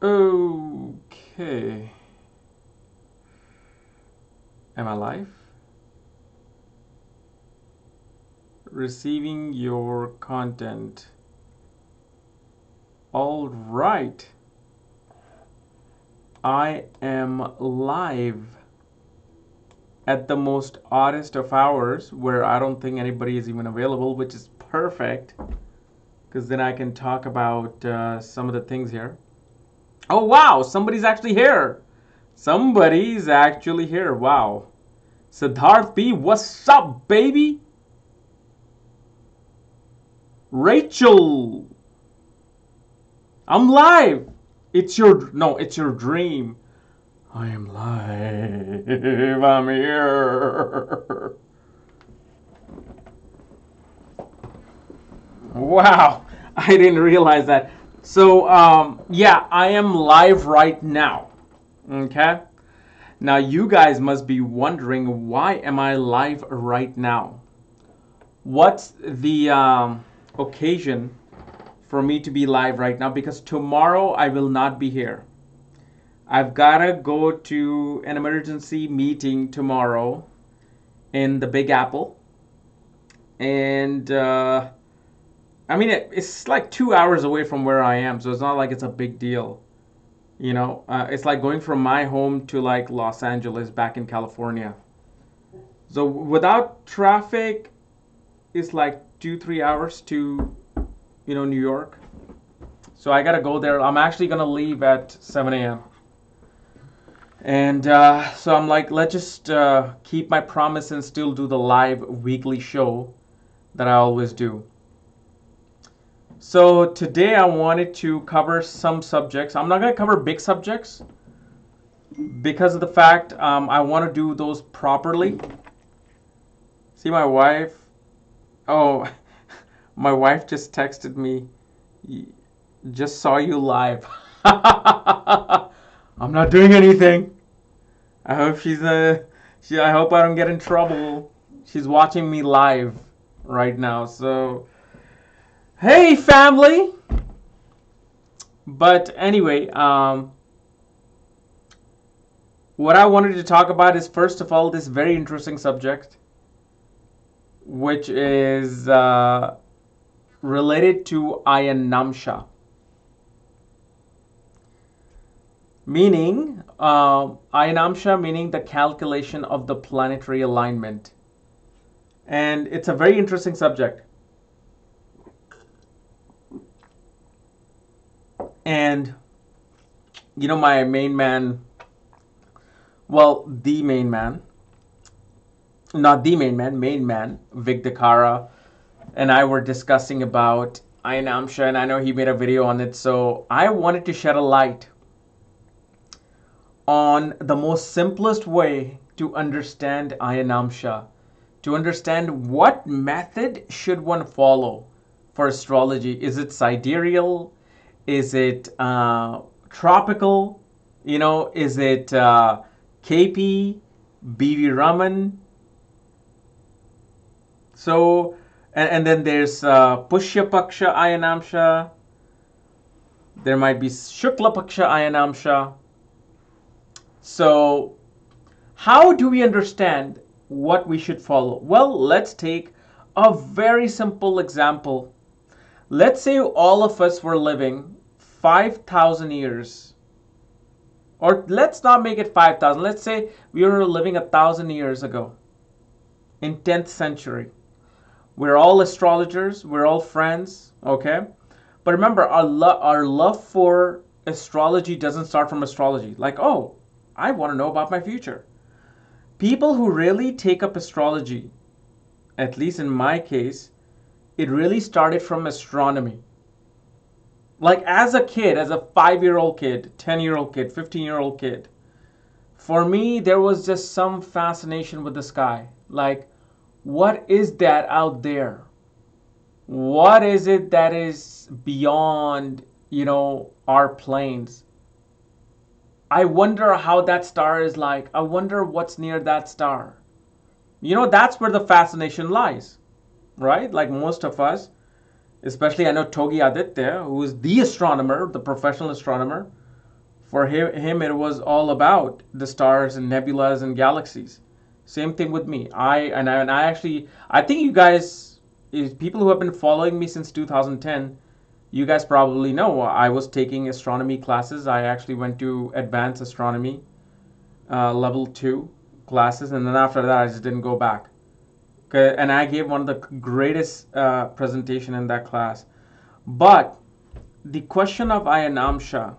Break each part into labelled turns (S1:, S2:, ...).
S1: Okay. Am I live? Receiving your content. All right. I am live at the most oddest of hours where I don't think anybody is even available, which is perfect because then I can talk about some of the things here. Oh, wow. Somebody's actually here. Somebody's actually here. Wow. Siddharth B, what's up, baby? Rachel, I'm live. It's your dream. I am live. I'm here. Wow, I didn't realize that. So, yeah, I am live right now. Okay. Now you guys must be wondering, why am I live right now? What's the occasion for me to be live right now? Because tomorrow I will not be here. I've got to go to an emergency meeting tomorrow in the Big Apple. And I mean, it's like 2 hours away from where I am, so it's not like it's a big deal. It's like going from my home to like Los Angeles back in California. So without traffic, it's like 2, 3 hours to, New York. So I gotta go there. I'm actually gonna leave at 7 a.m. And so I'm like, let's just keep my promise and still do the live weekly show that I always do. So today I wanted to cover some subjects. I'm not going to cover big subjects because of the fact I want to do those properly. See my wife? Oh, my wife just texted me. Just saw you live. I'm not doing anything. I hope I hope I don't get in trouble. She's watching me live right now. So, hey family. But anyway, what I wanted to talk about is, first of all, this very interesting subject, which is related to Ayanamsha. Meaning, Ayanamsha meaning the calculation of the planetary alignment. And it's a very interesting subject. And, my main man, well, the main man, not the main man, Vic Dakara, and I were discussing about Ayanamsha, and I know he made a video on it, so I wanted to shed a light on the most simplest way to understand Ayanamsha, to understand what method should one follow for astrology. Is it sidereal? Is it tropical? Is it KP, BV Raman? So, and then there's Pushya Paksha Ayanamsha. There might be Shukla Paksha Ayanamsha. So, how do we understand what we should follow? Well, let's take a very simple example. Let's say all of us were living 5,000 years. Or let's not make it 5,000. Let's say we were living 1,000 years ago in 10th century. We're all astrologers. We're all friends. Okay? But remember, our love for astrology doesn't start from astrology. Like, oh, I want to know about my future. People who really take up astrology, at least in my case, it really started from astronomy. Like as a kid, as a 5-year-old kid, 10-year-old kid, 15-year-old kid, for me, there was just some fascination with the sky. Like, what is that out there? What is it that is beyond, our planes? I wonder how that star is like. I wonder what's near that star. That's where the fascination lies, right? Like most of us, especially I know Togi Aditya, who is the astronomer, the professional astronomer. For him, it was all about the stars and nebulas and galaxies. Same thing with me. I actually, I think you guys, people who have been following me since 2010, you guys probably know I was taking astronomy classes. I actually went to advanced astronomy, level 2 classes, and then after that, I just didn't go back. Okay, and I gave one of the greatest presentation in that class. But the question of Ayanamsha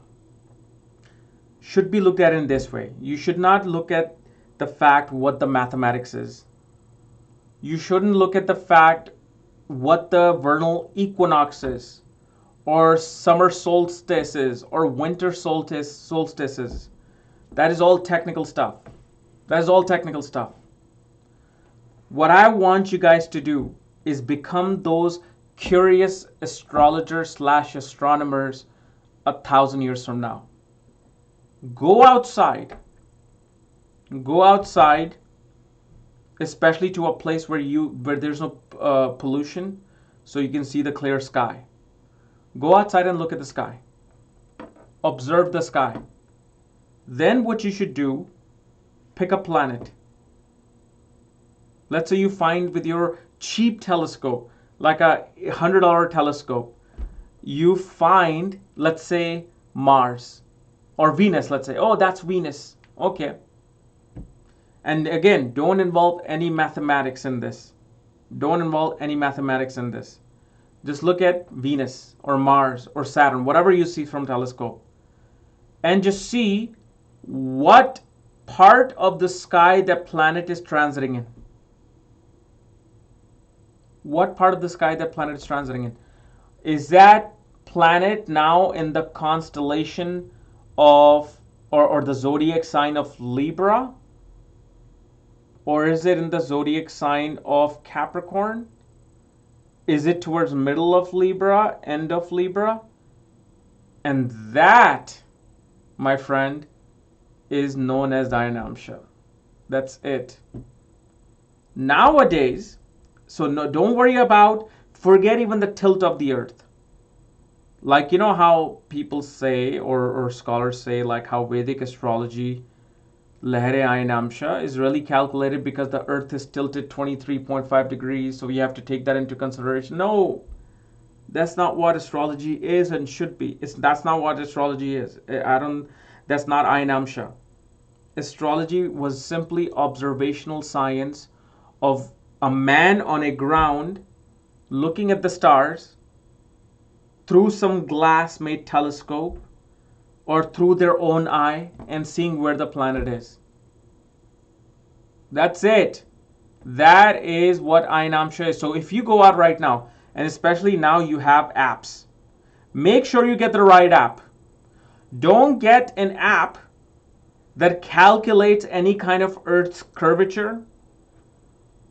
S1: should be looked at in this way. You should not look at the fact what the mathematics is. You shouldn't look at the fact what the vernal equinox is, or summer solstice is, or winter solstice is. That is all technical stuff. That is all technical stuff. What I want you guys to do is become those curious astrologers slash astronomers 1,000 years from now. Go outside. Go outside, especially to a place where there's no pollution, so you can see the clear sky. Go outside and look at the sky. Observe the sky. Then what you should do, pick a planet. Let's say you find with your cheap telescope, like a $100 telescope, you find, let's say, Mars or Venus. Let's say, oh, that's Venus. Okay. And again, don't involve any mathematics in this. Don't involve any mathematics in this. Just look at Venus or Mars or Saturn, whatever you see from telescope, and just see what part of the sky that planet is transiting in. What part of the sky that planet is transiting in? Is that planet now in the constellation of, or the zodiac sign of Libra? Or is it in the zodiac sign of Capricorn? Is it towards middle of Libra, end of Libra? And that, my friend, is known as Ayanamsha. That's it. Nowadays, so no, don't worry about, forget even the tilt of the earth. Like, you know how people say, or scholars say, like how Vedic astrology, Lehre Ayanamsha, is really calculated because the earth is tilted 23.5 degrees, so we have to take that into consideration. No, that's not what astrology is and should be. That's not what astrology is. That's not Ayanamsha. Astrology was simply observational science of a man on a ground looking at the stars through some glass made telescope or through their own eye and seeing where the planet is. That's it. That is what Ayanamsha is. So if you go out right now, and especially now you have apps, make sure you get the right app. Don't get an app that calculates any kind of Earth's curvature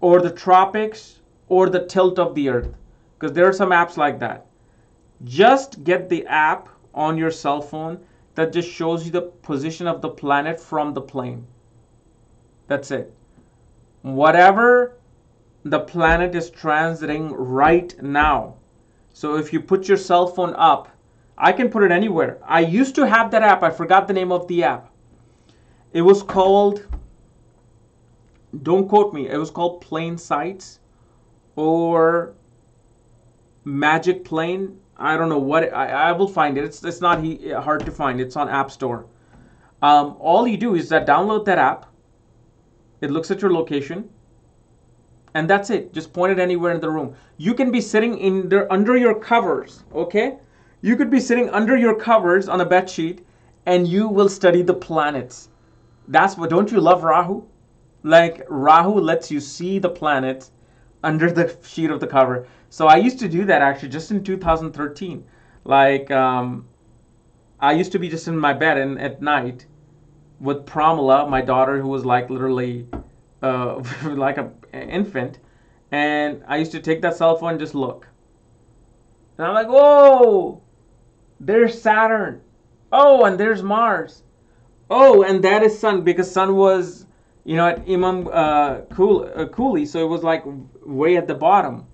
S1: or the tropics or the tilt of the earth, because there are some apps like that. Just get the app on your cell phone that just shows you the position of the planet from the plane. That's it. Whatever the planet is transiting right now. So if you put your cell phone up, I can put it anywhere. I used to have that app. I forgot the name of the app. It was called, don't quote me, it was called Plane Sights or Magic Plane. I don't know what, I will find it. It's not hard to find. It's on App Store. All you do is that download that app. It looks at your location. And that's it. Just point it anywhere in the room. You can be sitting in there under your covers, okay? You could be sitting under your covers on a bed sheet and you will study the planets. That's what, don't you love Rahu? Like, Rahu lets you see the planets under the sheet of the cover. So I used to do that actually just in 2013. Like, I used to be just in my bed and at night with Pramila, my daughter, who was like literally like an infant. And I used to take that cell phone and just look. And I'm like, whoa, there's Saturn. Oh, and there's Mars. Oh, and that is Sun, because Sun was, you know, at Imam Cooley, so it was like way at the bottom.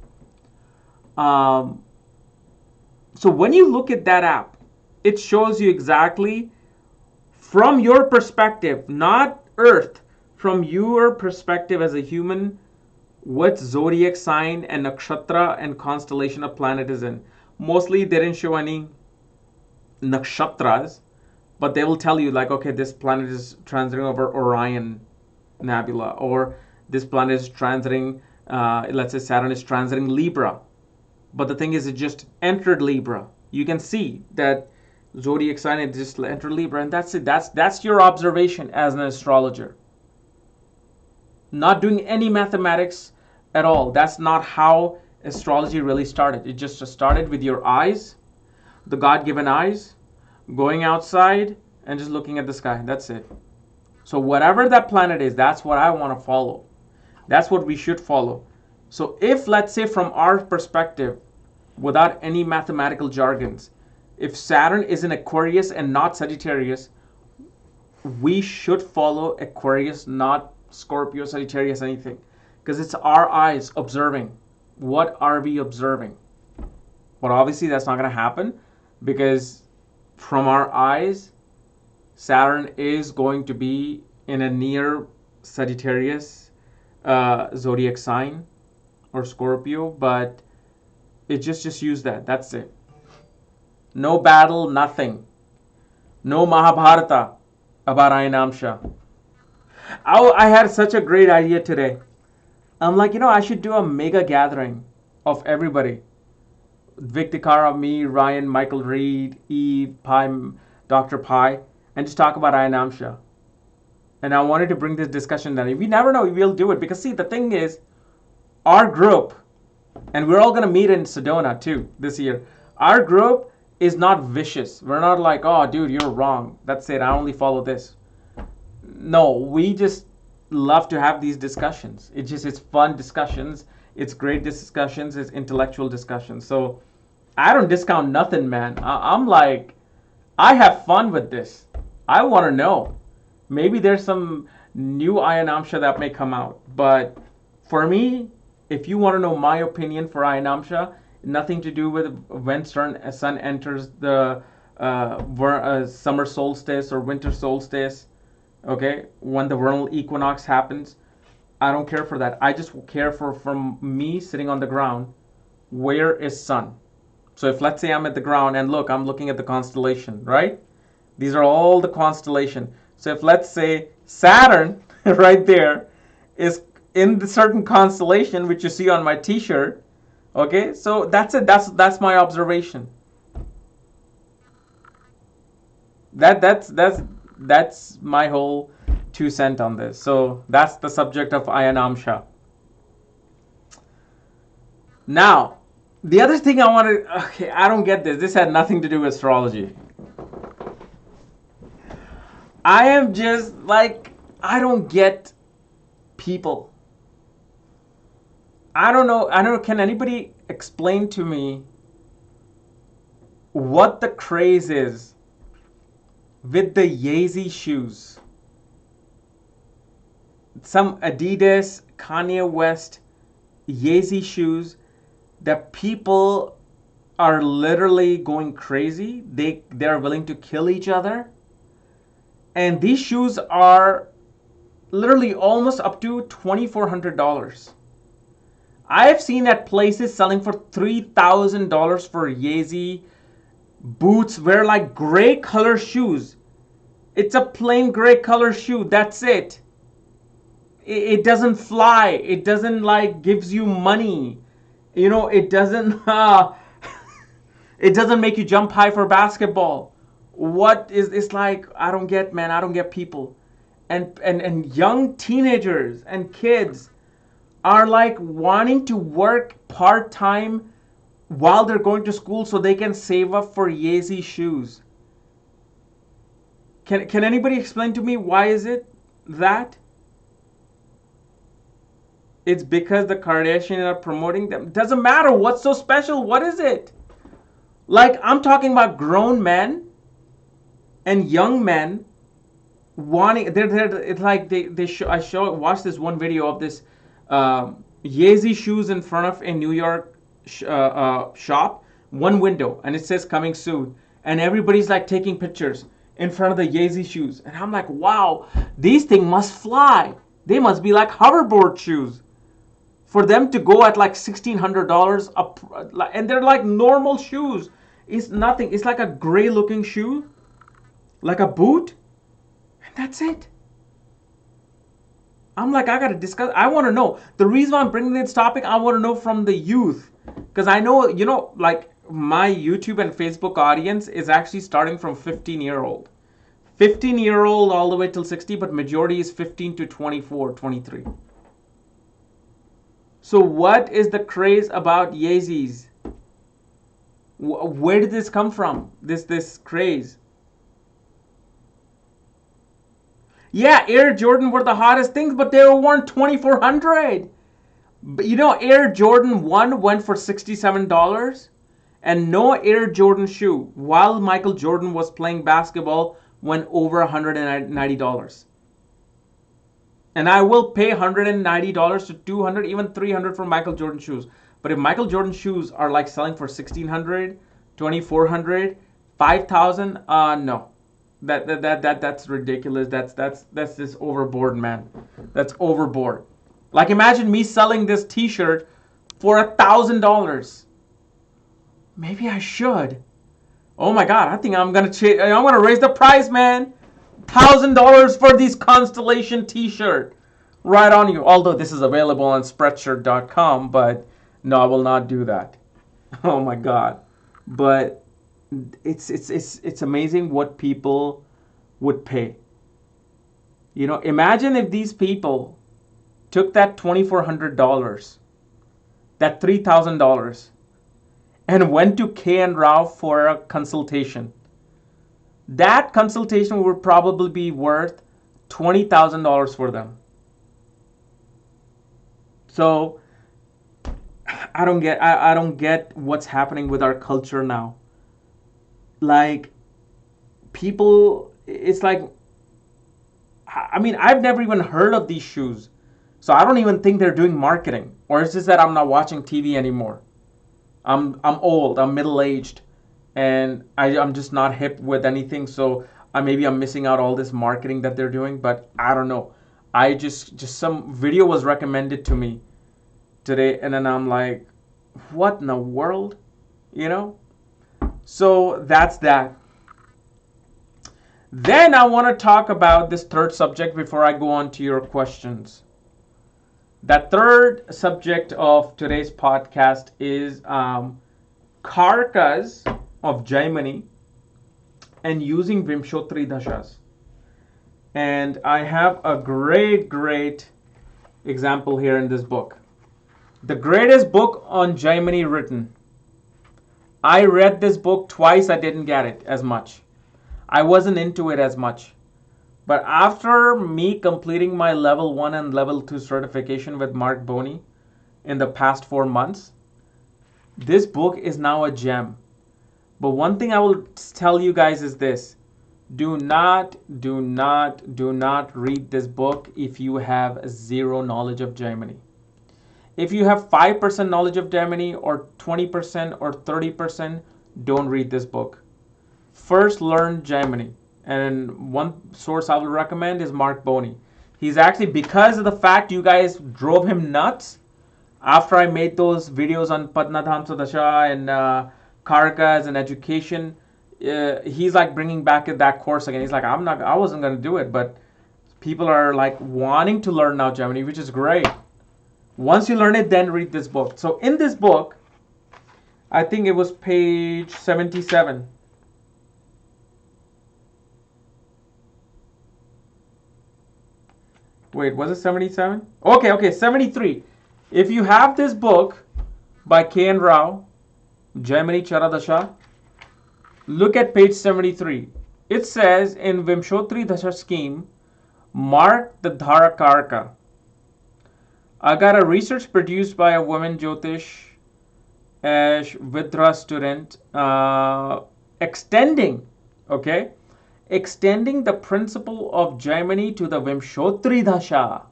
S1: So when you look at that app, it shows you exactly from your perspective, not Earth, from your perspective as a human, what zodiac sign and nakshatra and constellation a planet is in. Mostly they didn't show any nakshatras, but they will tell you like, okay, this planet is transiting over Orion Nebula, or this planet is transiting, let's say Saturn is transiting Libra. But the thing is, it just entered Libra. You can see that zodiac sign, it just entered Libra, and that's it. That's your observation as an astrologer. Not doing any mathematics at all. That's not how astrology really started. It just started with your eyes, the God-given eyes, going outside and just looking at the sky. That's it. So whatever that planet is, that's what I want to follow. That's what we should follow. So if, let's say, from our perspective, without any mathematical jargons, if Saturn is in Aquarius and not Sagittarius, we should follow Aquarius, not Scorpio, Sagittarius, anything. Because it's our eyes observing. What are we observing? But obviously that's not going to happen, because from our eyes, Saturn is going to be in a near Sagittarius zodiac sign or Scorpio, but it just use that. That's it. No battle, nothing. No Mahabharata about Ayanamsha. I had such a great idea today. I'm like, I should do a mega gathering of everybody. Viktikara, me, Ryan, Michael Reed, Eve, Pi, Dr. Pi, and just talk about Ayanamsha. And I wanted to bring this discussion down. We never know, we'll do it. Because see, the thing is, our group, and we're all going to meet in Sedona too this year. Our group is not vicious. We're not like, oh, dude, you're wrong. That's it. I only follow this. No, we just love to have these discussions. It's fun discussions. It's great discussions. It's intellectual discussions. So I don't discount nothing, man. I'm like, I have fun with this. I want to know. Maybe there's some new Ayanamsha that may come out. But for me, if you want to know my opinion for Ayanamsha, nothing to do with when sun enters the summer solstice or winter solstice, okay, when the vernal equinox happens. I don't care for that. I just care for, from me sitting on the ground, where is sun? So if, let's say, I'm at the ground and look, I'm looking at the constellation, right? These are all the constellation. So if, let's say, Saturn right there is in the certain constellation which you see on my t-shirt, okay, so that's it. That's my observation. That's my whole 2 cents on this. So that's the subject of Ayanamsha. Now, the other thing I wanted, okay, I don't get this. This had nothing to do with astrology. I am just like, I don't get people. I don't know, can anybody explain to me what the craze is with the Yeezy shoes? Some Adidas, Kanye West, Yeezy shoes that people are literally going crazy. They're willing to kill each other. And these shoes are literally almost up to $2,400. I have seen at places selling for $3,000 for Yeezy boots. Wear like gray color shoes. It's a plain gray color shoe. That's it. It doesn't fly. It doesn't like gives you money. It doesn't. It doesn't make you jump high for basketball. What is it's like? I don't get, man. I don't get people, and young teenagers and kids are like wanting to work part-time while they're going to school so they can save up for Yeezy shoes. Can anybody explain to me why is it that? It's because the Kardashians are promoting them. Doesn't matter. What's so special? What is it? Like, I'm talking about grown men and young men wanting. It's like watched this one video of this Yeezy shoes in front of a New York shop, one window, and it says coming soon, and everybody's like taking pictures. in front of the Yeezy shoes. And I'm like, wow, these things must fly. They must be like hoverboard shoes. For them to go at like $1,600 up, and they're like normal shoes. It's nothing. It's like a gray looking shoe, like a boot, and that's it. I'm like, I gotta discuss. I want to know. The reason why I'm bringing this topic, I want to know from the youth, because I know, like my YouTube and Facebook audience is actually starting from 15-year-old, 15-year-old all the way till 60, but majority is 15 to 24, 23. So what is the craze about Yeezys? Where did this come from? This craze? Yeah, Air Jordan were the hottest things, but they were worn 2,400. But Air Jordan 1 went for $67, and no Air Jordan shoe, while Michael Jordan was playing basketball, went over $190. And I will pay $190 to $200, even $300 for Michael Jordan shoes. But if Michael Jordan shoes are like selling for $1,600, $2,400, $5,000, no. That's ridiculous. That's just overboard, man. That's overboard. Like, imagine me selling this T-shirt for $1,000. Maybe I should. Oh my God, I think I'm gonna raise the price, man. $1,000 for these Constellation T-shirt. Right on you. Although this is available on Spreadshirt.com, but no, I will not do that. Oh my God. But it's amazing what people would pay. Imagine if these people took that $2,400, that $3,000, and went to K and Rao for a consultation. That consultation would probably be worth $20,000 for them. So I don't get what's happening with our culture now. Like, people, it's like, I mean, I've never even heard of these shoes. So I don't even think they're doing marketing. Or it's just that I'm not watching TV anymore. I'm old, I'm middle-aged, and I'm just not hip with anything. So maybe I'm missing out all this marketing that they're doing, but I don't know. I just some video was recommended to me today, and then I'm like, what in the world? So that's that. Then I want to talk about this third subject before I go on to your questions. That third subject of today's podcast is Karakas of Germany and using Vimshottari Dashas. And I have a great example here in this book. The greatest book on Germany written. I read this book twice. I didn't get it as much. I wasn't into it as much. But after me completing my level 1 and level 2 certification with Mark Boney in the past 4 months, this book is now a gem. But one thing I will tell you guys is this. Do not read this book if you have zero knowledge of Germany. If you have 5% knowledge of Germany or 20% or 30%, don't read this book. First, learn Germany. And one source I will recommend is Mark Boney. He's actually, because of the fact you guys drove him nuts after I made those videos on Ayanamsa Dasha and Karakas and education, he's like bringing back that course again. He's like, I wasn't going to do it, but people are like wanting to learn now Germany, which is great. Once you learn it, then read this book. So in this book, I think it was page 77. Wait, was it 77? Okay, 73. If you have this book by K and Rao, Germany Charadasha, look at page 73. It says, in Vimshottari Dasha scheme, mark the Dhara Karaka. I got a research produced by a woman Jyotish Vidra student extending the principle of Germany to the Vimshottari Dasha.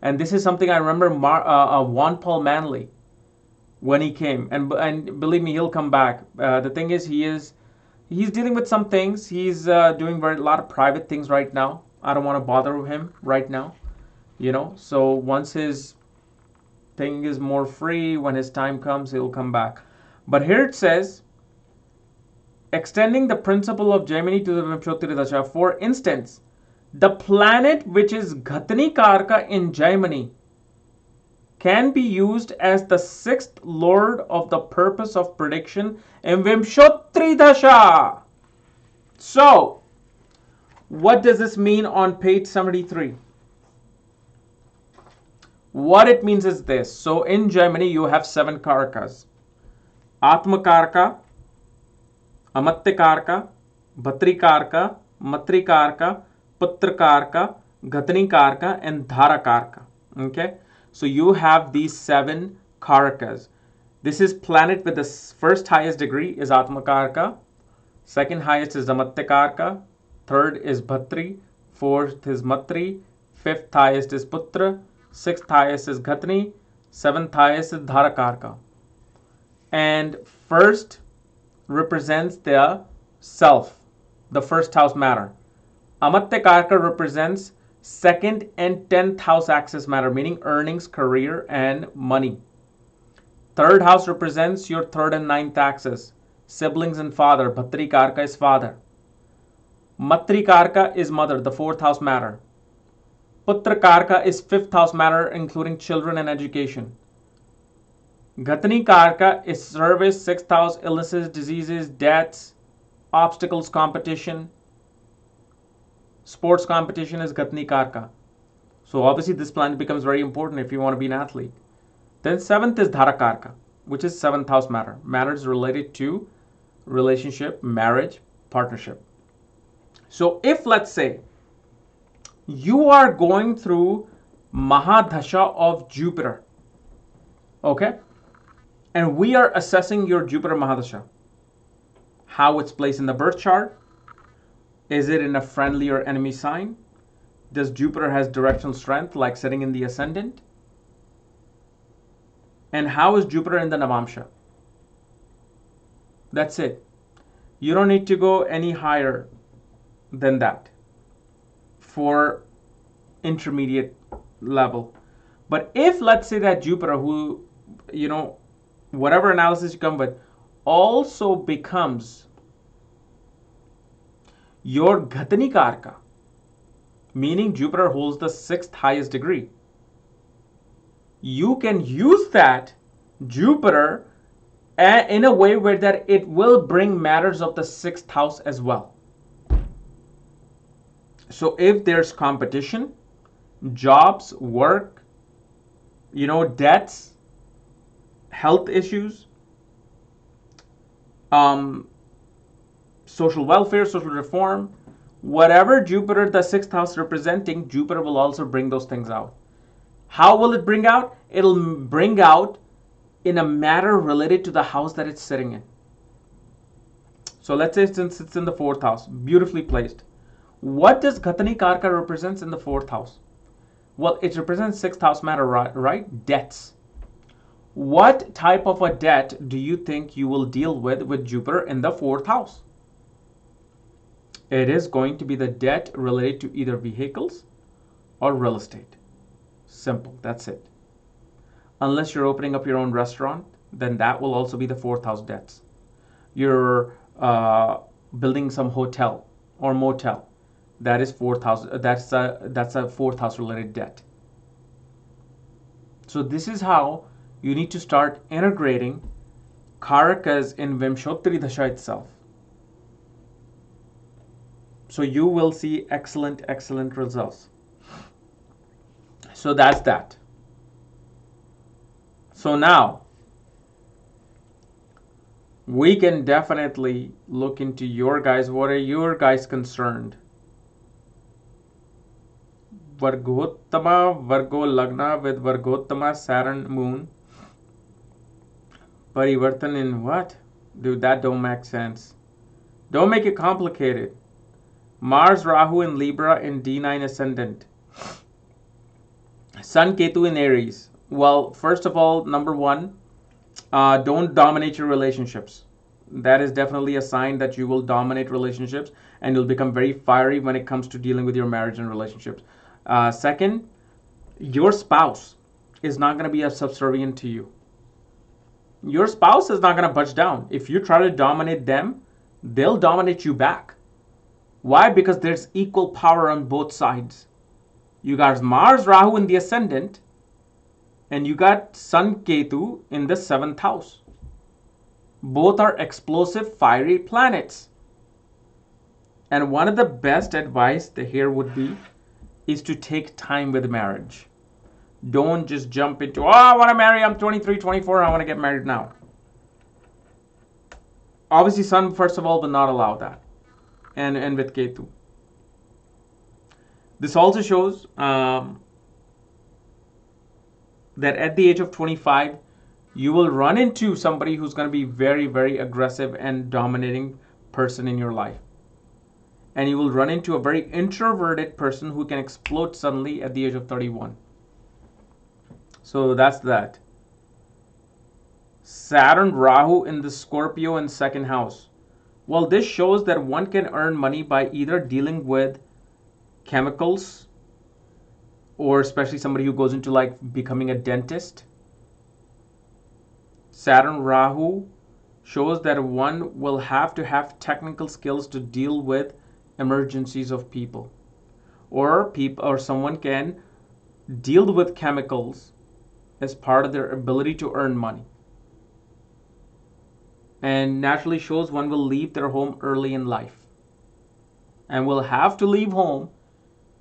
S1: And this is something I remember Juan Paul Manley when he came. And believe me, he'll come back. The thing is, he is He's dealing with some things. He's doing a lot of private things right now. I don't want to bother him right now, So once his thing is more free, when his time comes, he'll come back. But here it says, extending the principle of Gemini to the Vimshottari Dasha. For instance, the planet which is Ghatani Karka in Gemini can be used as the sixth lord of the purpose of prediction in Vimshottari Dasha. So, what does this mean on page 73? What it means is this. So in Gemini, you have 7 Karakas. Atma Karka, Amatya Karka, Bhatri Karka, Matri Karka, Putra Karka, Ghatani Karka, and Dhara Karka. Okay? So you have these 7 Karakas. This is planet with the first highest degree is Atma Karka. Second highest is Amatya Karka. Third is Bhatri. Fourth is Matri. Fifth highest is Putra. Sixth highest is Ghatani. Seventh highest is Dhara Karka. And first represents the self, the first house matter. Amatya Karka represents second and 10th house axis matter, meaning earnings, career, and money. Third house represents your third and 9th axis, siblings and father. Bhatri Karka is father. Matri Karka is mother, the 4th house matter. Putra Karka is 5th house matter, including children and education. Ghatani Karka is service, 6th house, illnesses, diseases, deaths, obstacles, competition. Sports competition is Ghatani Karka. So obviously this planet becomes very important if you want to be an athlete. Then 7th is Dhara Karka, which is 7th house matter. Matters related to relationship, marriage, partnership. So if, let's say, you are going through Mahadasha of Jupiter, okay? And we are assessing your Jupiter Mahadasha. How it's placed in the birth chart. Is it in a friendly or enemy sign? Does Jupiter has directional strength, like sitting in the ascendant? And how is Jupiter in the Navamsha? That's it. You don't need to go any higher than that for intermediate level. But if, let's say, that Jupiter, who, whatever analysis you come with, also becomes your Ghatani Karka, meaning Jupiter holds the 6th highest degree, you can use that Jupiter in a way where that it will bring matters of the 6th house as well. So if there's competition, jobs, work, debts, health issues, social welfare, social reform, whatever Jupiter, the 6th house representing, Jupiter will also bring those things out. How will it bring out? It'll bring out in a matter related to the house that it's sitting in. So let's say since it's in the 4th house, beautifully placed. What does Ghatani Karka represents in the 4th house? Well, it represents 6th house matter, right? Debts. What type of a debt do you think you will deal with Jupiter in the 4th house? It is going to be the debt related to either vehicles or real estate. Simple, that's it. Unless you're opening up your own restaurant, then that will also be the 4th house debts. You're building some hotel or motel. That is 4th house. That's a 4th house related debt. So this is how you need to start integrating Karakas in Vimshottari Dasha itself. So you will see excellent results. So that's that. So now we can definitely look into your guys. What are your guys concerned? Vargottama, Vargo Lagna with Vargottama, Saturn, Moon. Parivartan in what? Dude, that don't make sense. Don't make it complicated. Mars, Rahu in Libra in D9 ascendant. Sun, Ketu in Aries. Well, first of all, number one, don't dominate your relationships. that is definitely a sign that you will dominate relationships and you'll become very fiery when it comes to dealing with your marriage and relationships. Second, your spouse is not going to be as subservient to you. Your spouse is not going to budge down. If you try to dominate them, they'll dominate you back. Why? Because there's equal power on both sides. You got Mars, Rahu in the ascendant, and you got Sun, Ketu in the 7th house. Both are explosive, fiery planets. And one of the best advice here would be is to take time with marriage. Don't just jump into, oh, I want to marry, I'm 23, 24, I want to get married now. Obviously, Sun, first of all, will not allow that. And with Ketu. This also shows that at the age of 25, you will run into somebody who's going to be very, very aggressive and dominating person in your life. And you will run into a very introverted person who can explode suddenly at the age of 31. So that's that. Saturn, Rahu in the Scorpio and 2nd house. Well, this shows that one can earn money by either dealing with chemicals, or especially somebody who goes into like becoming a dentist. Saturn, Rahu shows that one will have to have technical skills to deal with emergencies of people, or someone can deal with chemicals as part of their ability to earn money. And naturally shows one will leave their home early in life and will have to leave home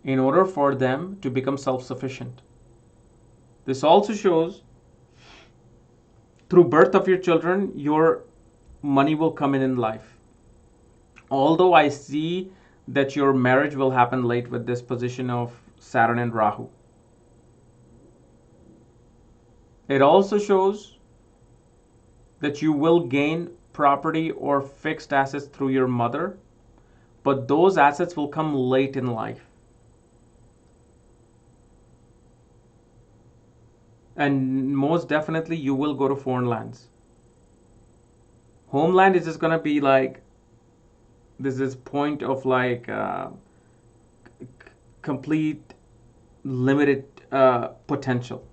S1: in order for them to become self-sufficient. This also shows through birth of your children, your money will come in life. Although I see that your marriage will happen late with this position of Saturn and Rahu. It also shows that you will gain property or fixed assets through your mother, but those assets will come late in life. And most definitely you will go to foreign lands. Homeland is just going to be like, this is point of like complete limited potential.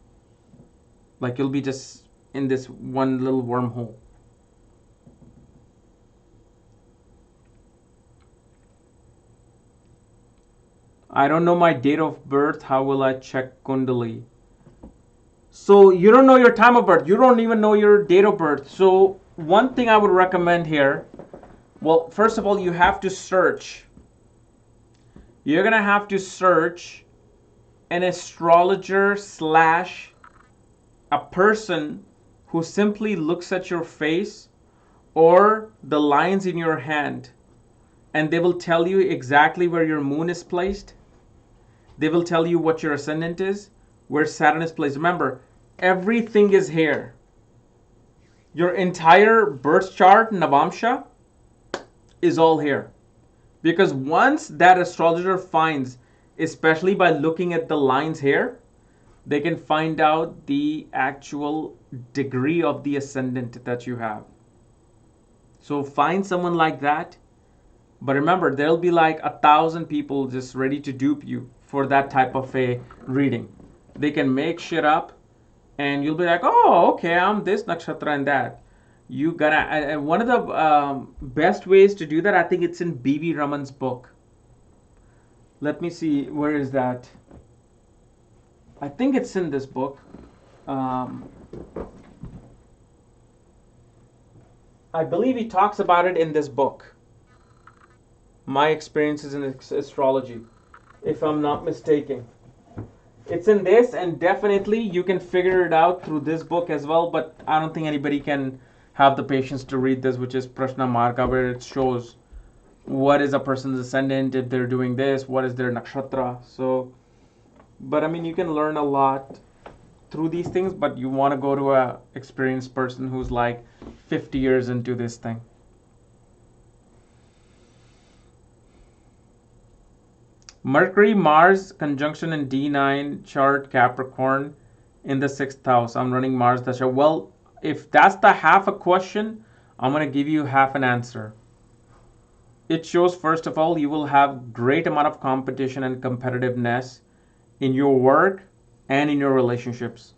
S1: Like you'll be just in this one little wormhole. I don't know my date of birth. How will I check Kundali? So you don't know your time of birth. You don't even know your date of birth. So one thing I would recommend here, well, first of all, you have to search. You're going to have to search an astrologer / a person who simply looks at your face or the lines in your hand, and they will tell you exactly where your moon is placed. They will tell you what your ascendant is, where Saturn is placed. Remember, everything is here. Your entire birth chart, Navamsha, is all here. Because once that astrologer finds, especially by looking at the lines here, they can find out the actual degree of the ascendant that you have. So find someone like that. But remember, there'll be like 1,000 people just ready to dupe you for that type of a reading. They can make shit up and you'll be like, oh, okay, I'm this nakshatra and that. You gotta, and one of the best ways to do that, I think it's in B.V. Raman's book. Let me see, where is that? I think it's in this book. I believe he talks about it in this book. My experiences in astrology, if I'm not mistaken. It's in this, and definitely you can figure it out through this book as well, but I don't think anybody can have the patience to read this, which is Prashna Marga, where it shows what is a person's ascendant, if they're doing this, what is their nakshatra. So, but I mean, you can learn a lot through these things, but you want to go to a experienced person who's like 50 years into this thing. Mercury, Mars conjunction in D9 chart Capricorn in the 6th house. I'm running Mars Dasha. Well, if that's the half a question, I'm going to give you half an answer. It shows, first of all, you will have great amount of competition and competitiveness in your work and in your relationships.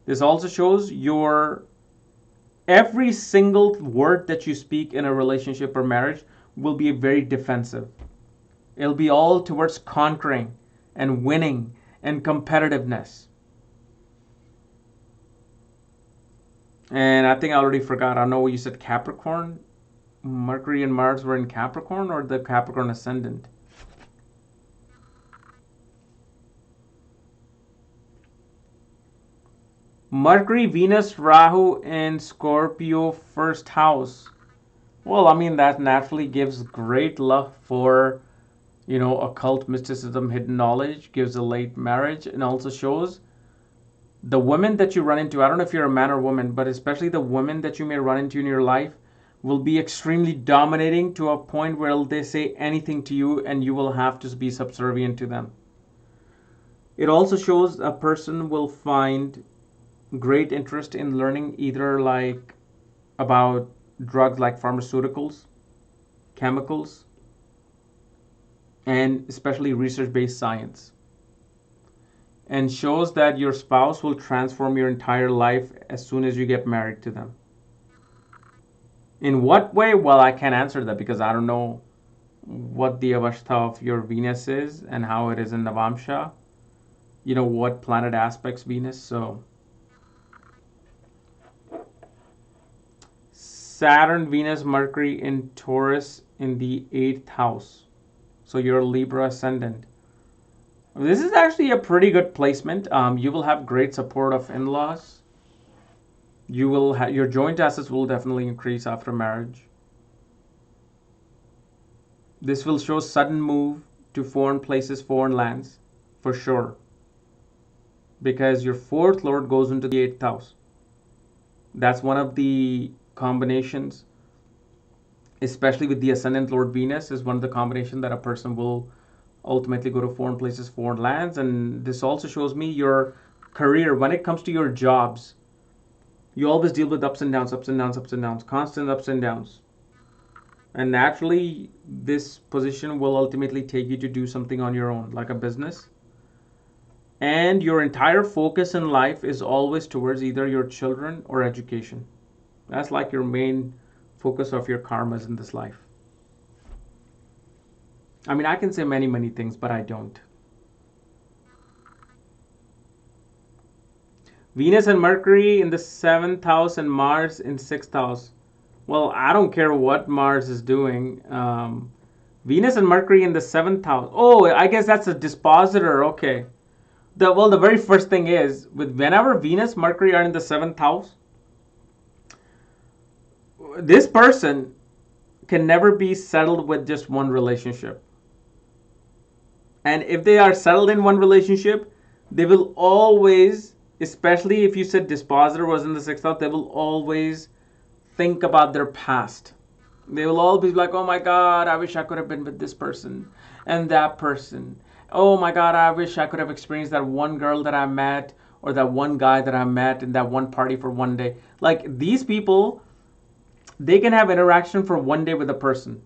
S1: This also shows your every single word that you speak in a relationship or marriage will be very defensive. It'll be all towards conquering and winning and competitiveness. And I think I already forgot. I know you said Capricorn. Mercury and Mars were in Capricorn, or the Capricorn ascendant? Mercury, Venus, Rahu in Scorpio first house. Well, I mean, that naturally gives great love for, occult mysticism, hidden knowledge, gives a late marriage, and also shows the women that you run into. I don't know if you're a man or woman, but especially the women that you may run into in your life will be extremely dominating to a point where they say anything to you and you will have to be subservient to them. It also shows a person will find great interest in learning either like about drugs like pharmaceuticals, chemicals, and especially research-based science. And shows that your spouse will transform your entire life as soon as you get married to them. In what way? Well, I can't answer that because I don't know what the avastha of your Venus is and how it is in Navamsha. What planet aspects Venus. So Saturn, Venus, Mercury in Taurus in the 8th house. So you're a Libra ascendant. This is actually a pretty good placement. You will have great support of in-laws. You will have your joint assets will definitely increase after marriage. This will show sudden move to foreign places, foreign lands, for sure. Because your 4th lord goes into the 8th house. That's one of the combinations, especially with the ascendant lord Venus, is one of the combinations that a person will ultimately go to foreign places, foreign lands. And this also shows me your career. When it comes to your jobs, you always deal with ups and downs, ups and downs, ups and downs, constant ups and downs. And naturally, this position will ultimately take you to do something on your own, like a business. And your entire focus in life is always towards either your children or education. That's like your main focus of your karmas in this life. I mean, I can say many, many things, but I don't. Venus and Mercury in the 7th house and Mars in 6th house. Well, I don't care what Mars is doing. Venus and Mercury in the 7th house. Oh, I guess that's a dispositor. Okay. The very first thing is, with whenever Venus, Mercury are in the 7th house, this person can never be settled with just one relationship. And if they are settled in one relationship, they will always, especially if you said dispositor was in the 6th house, they will always think about their past. They will always be like, oh my God, I wish I could have been with this person and that person. Oh my God, I wish I could have experienced that one girl that I met or that one guy that I met in that one party for one day. Like these people, they can have interaction for one day with a person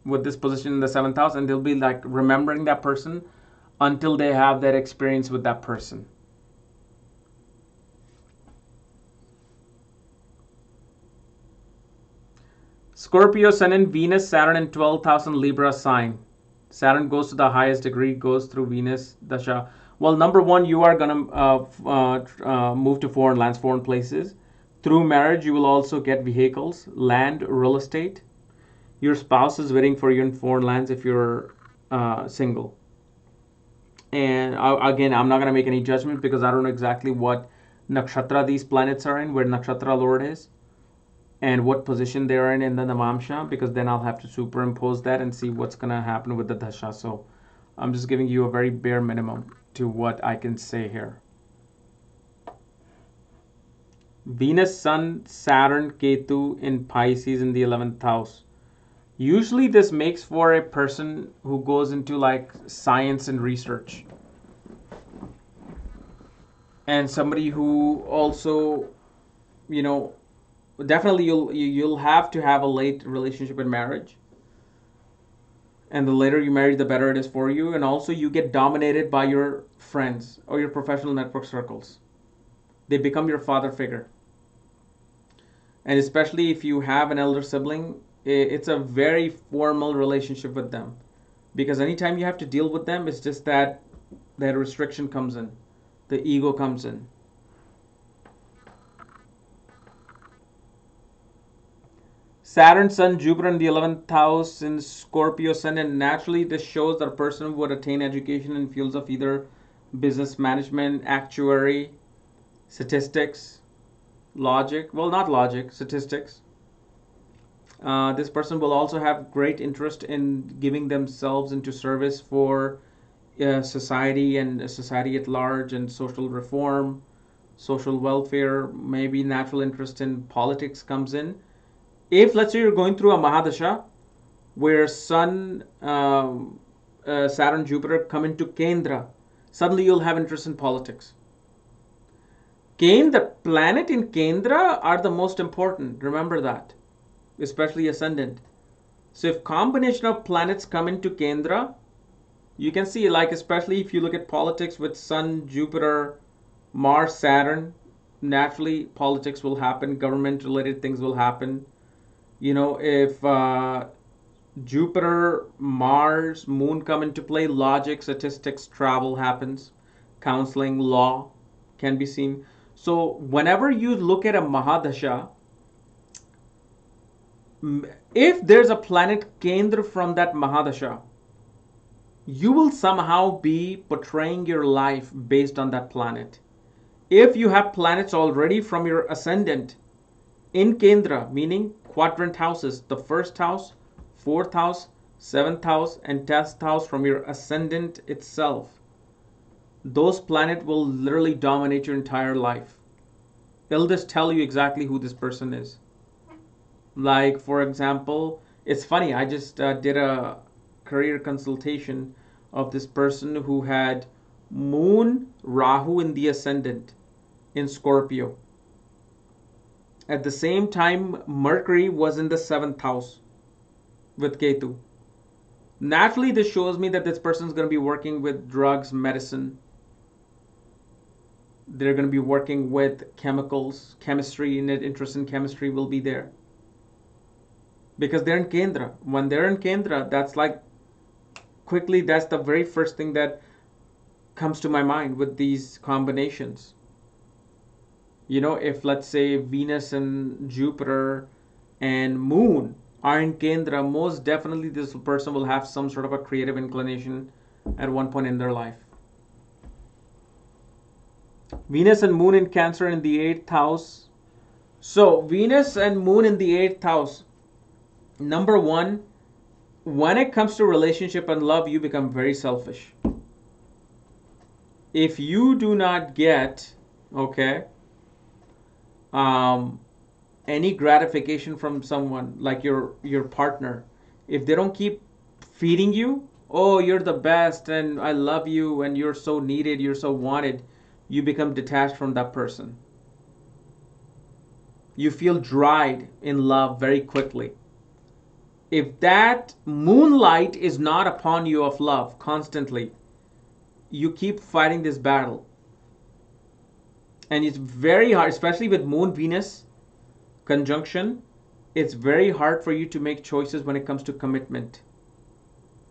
S1: with this position in the 7th house, and they'll be like remembering that person until they have that experience with that person. Scorpio, Sun and Venus, Saturn in 12,000 Libra sign. Saturn goes to the highest degree, goes through Venus Dasha. Well, number one, you are going to move to foreign lands, foreign places. Through marriage, you will also get vehicles, land, real estate. Your spouse is waiting for you in foreign lands if you're single. And again, I'm not going to make any judgment because I don't know exactly what nakshatra these planets are in, where nakshatra lord is, and what position they are in the Navamsha, because then I'll have to superimpose that and see what's going to happen with the Dasha. So I'm just giving you a very bare minimum to what I can say here. Venus, Sun, Saturn, Ketu in Pisces in the 11th house. Usually this makes for a person who goes into like science and research. And somebody who also, definitely you'll have to have a late relationship in marriage, and the later you marry, the better it is for you. And also, you get dominated by your friends or your professional network circles. They become your father figure. And especially if you have an elder sibling, it's a very formal relationship with them, because anytime you have to deal with them, it's just that restriction comes in, the ego comes in. Saturn, Sun, Jupiter in the 11th house in Scorpio Sun, and naturally this shows that a person would attain education in fields of either business management, actuary, statistics, logic. Well, not logic, statistics. This person will also have great interest in giving themselves into service for society and society at large, and social reform, social welfare. Maybe natural interest in politics comes in. If let's say you're going through a Mahadasha where Sun, Saturn, Jupiter come into Kendra, suddenly you'll have interest in politics. The planet in Kendra are the most important. Remember that, especially ascendant. So if combination of planets come into Kendra, you can see, like, especially if you look at politics with Sun, Jupiter, Mars, Saturn, naturally politics will happen, government related things will happen. If Jupiter, Mars, Moon come into play, logic, statistics, travel happens, counseling, law can be seen. So whenever you look at a Mahadasha, if there's a planet Kendra from that Mahadasha, you will somehow be portraying your life based on that planet. If you have planets already from your ascendant in Kendra, meaning quadrant houses, the first house, fourth house, seventh house, and 10th house from your ascendant itself, those planets will literally dominate your entire life. It'll just tell you exactly who this person is. Like, for example, it's funny, I just did a career consultation of this person who had Moon, Rahu in the ascendant in Scorpio. At the same time, Mercury was in the 7th house with Ketu. Naturally, this shows me that this person is going to be working with drugs, medicine. They're going to be working with chemicals, chemistry, and interest in chemistry will be there. Because they're in Kendra. When they're in Kendra, that's like, quickly, that's the very first thing that comes to my mind with these combinations. If let's say Venus and Jupiter and Moon are in Kendra, most definitely this person will have some sort of a creative inclination at one point in their life. Venus and Moon in Cancer in the 8th house. So Venus and Moon in the 8th house. Number one, when it comes to relationship and love, you become very selfish. If you do not get, okay, any gratification from someone, like your partner, if they don't keep feeding you, oh, you're the best and I love you and you're so needed, you're so wanted, you become detached from that person. You feel dried in love very quickly. If that moonlight is not upon you of love constantly, you keep fighting this battle. And it's very hard, especially with Moon Venus conjunction, it's very hard for you to make choices when it comes to commitment,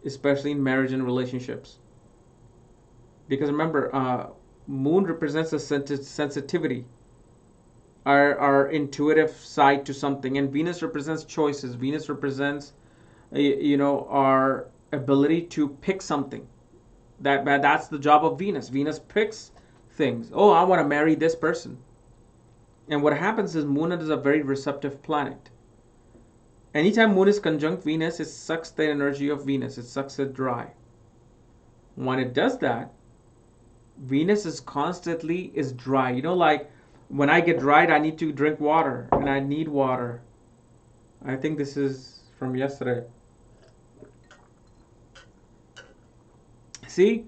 S1: especially in marriage and relationships. Because remember, Moon represents a sensitivity, our intuitive side to something, and Venus represents choices. Venus represents, our ability to pick something. That's the job of Venus. Venus picks things. Oh, I want to marry this person. And what happens is Moon is a very receptive planet. Anytime Moon is conjunct Venus, it sucks the energy of Venus. It sucks it dry. When it does that, Venus is constantly is dry. Like when I get dried, I need to drink water, and I need water. I think this is from yesterday. See,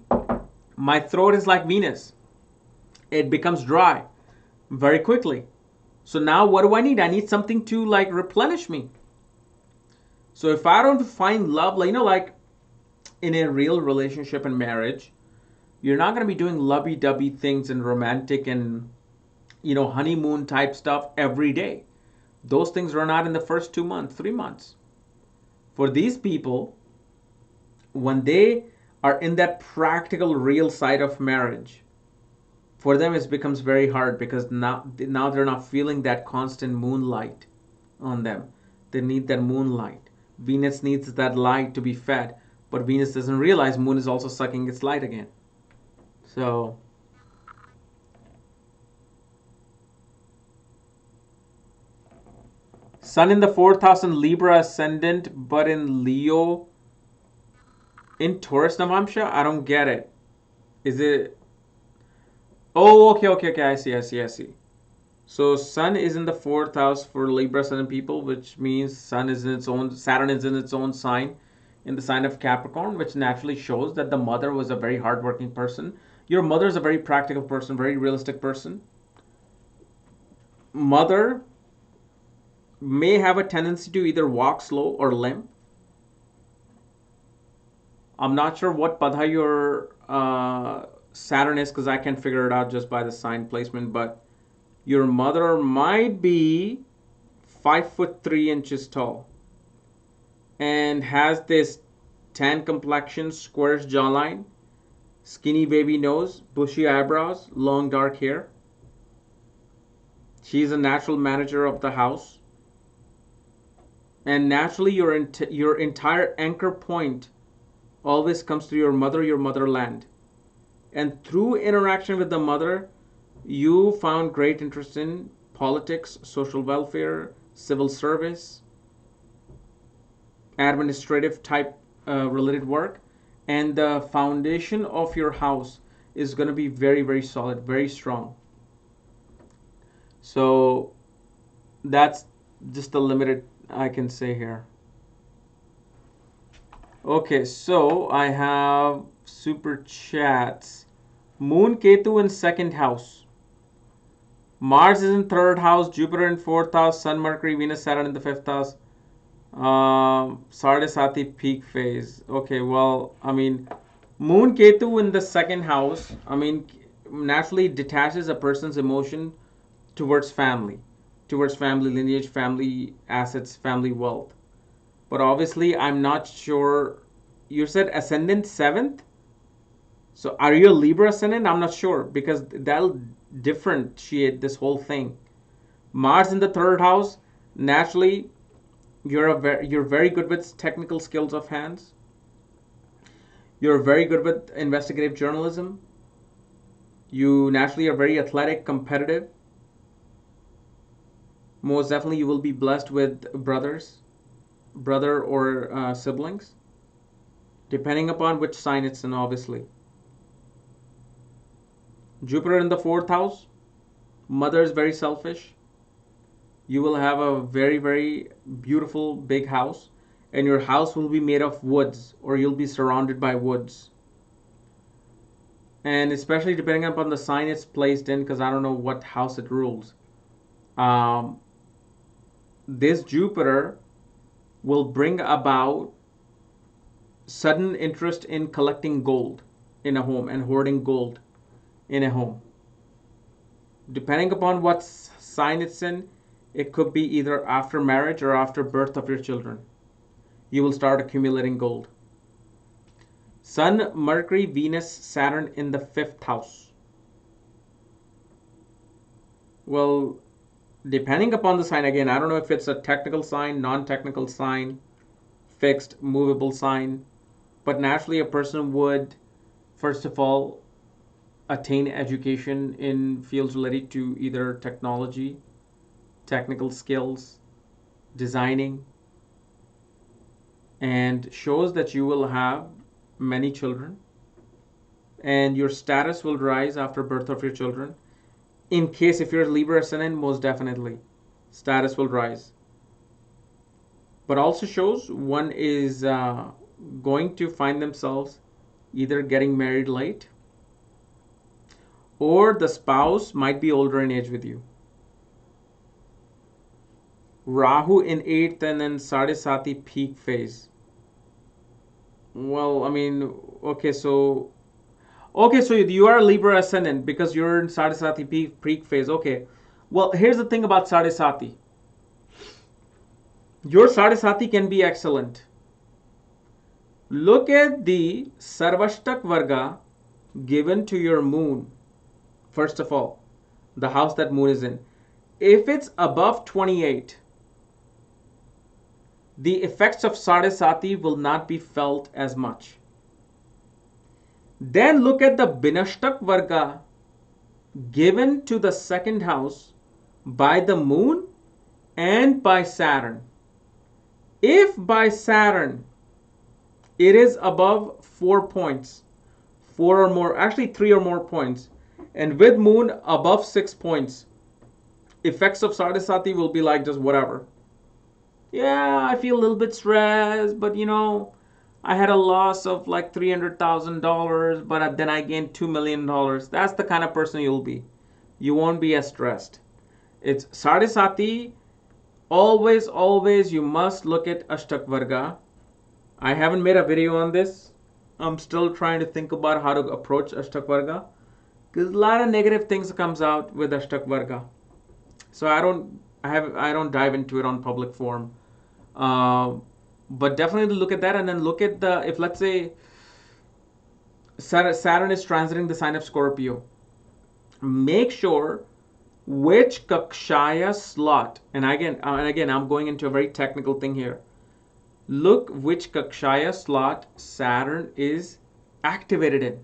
S1: my throat is like Venus. It becomes dry very quickly. So now what do I need? I need something to like replenish me. So if I don't find love, like, like in a real relationship and marriage, you're not going to be doing lovey-dovey things and romantic and, honeymoon type stuff every day. Those things run out in the first 2 months, 3 months. For these people, when they are in that practical, real side of marriage, for them it becomes very hard because now they're not feeling that constant moonlight on them. They need that moonlight. Venus needs that light to be fed, but Venus doesn't realize Moon is also sucking its light again. So, Sun in the fourth house in Libra ascendant, but in Leo in Taurus Navamsha? I don't get it. Is it? Oh, okay. I see. So Sun is in the fourth house for Libra ascendant people, which means Sun is in its own, Saturn is in its own sign, in the sign of Capricorn, which naturally shows that the mother was a very hardworking person. Your mother is a very practical person, very realistic person. Mother may have a tendency to either walk slow or limp. I'm not sure what Padha your Saturn is because I can figure it out just by the sign placement, but your mother might be 5'3" tall and has this tan complexion, squarish jawline, skinny baby nose, bushy eyebrows, long dark hair. She's a natural manager of the house. And naturally, your entire anchor point always comes to your motherland. And through interaction with the mother, you found great interest in politics, social welfare, civil service, administrative type related work. And the foundation of your house is going to be very, very solid, very strong. So that's just the limited I can say here. Okay, so I have super chats. Moon Ketu in second house. Mars is in third house, Jupiter in fourth house, Sun, Mercury, Venus, Saturn in the fifth house. Sardesati peak phase. Okay, well, I mean, Moon Ketu in the second house, I mean, naturally detaches a person's emotion towards family lineage, family assets, family wealth. But obviously, I'm not sure. You said ascendant seventh? So are you a Libra ascendant? I'm not sure because that'll differentiate this whole thing. Mars in the third house, naturally, you're very good with technical skills of hands. You're very good with investigative journalism. You naturally are very athletic, competitive. Most definitely, you will be blessed with brother or siblings, depending upon which sign it's in, obviously. Jupiter in the fourth house, mother is very selfish. You will have a very, very beautiful big house, and your house will be made of woods, or you'll be surrounded by woods. And especially depending upon the sign it's placed in, because I don't know what house it rules. This Jupiter will bring about sudden interest in collecting gold in a home and hoarding gold in a home. Depending upon what sign it's in, it could be either after marriage or after birth of your children. You will start accumulating gold. Sun, Mercury, Venus, Saturn in the fifth house. Well, depending upon the sign, again, I don't know if it's a technical sign, non-technical sign, fixed, movable sign, but naturally a person would, first of all, attain education in fields related to either technology, technical skills, designing, and shows that you will have many children and your status will rise after birth of your children. In case if you're a Libra ascendant, most definitely status will rise. But also shows one is going to find themselves either getting married late or the spouse might be older in age with you. Rahu in 8th and then Sadesati peak phase. Well, I mean, okay, so you are a Libra ascendant because you're in Sadesati peak phase. Okay. Well, here's the thing about Sadesati. Your Sadesati can be excellent. Look at the Sarvashtak Varga given to your moon. First of all, the house that moon is in. If it's above 28, the effects of Sadesati will not be felt as much. Then look at the Binashtak Varga given to the second house by the moon and by Saturn. If by Saturn it is above 4 points, 4 or more, actually 3 or more points, and with moon above 6 points, effects of Sadesati will be like just whatever. Yeah, I feel a little bit stressed, but I had a loss of like $300,000, but then I gained $2 million. That's the kind of person you'll be. You won't be as stressed. It's Sadesati. Always, you must look at Ashtak Varga. I haven't made a video on this. I'm still trying to think about how to approach Ashtak Varga. Because a lot of negative things comes out with Ashtak Varga. So I don't dive into it on public forum. But definitely look at that, and then look at if let's say Saturn is transiting the sign of Scorpio, make sure which Kakshaya slot, and again I'm going into a very technical thing here. Look which Kakshaya slot Saturn is activated in.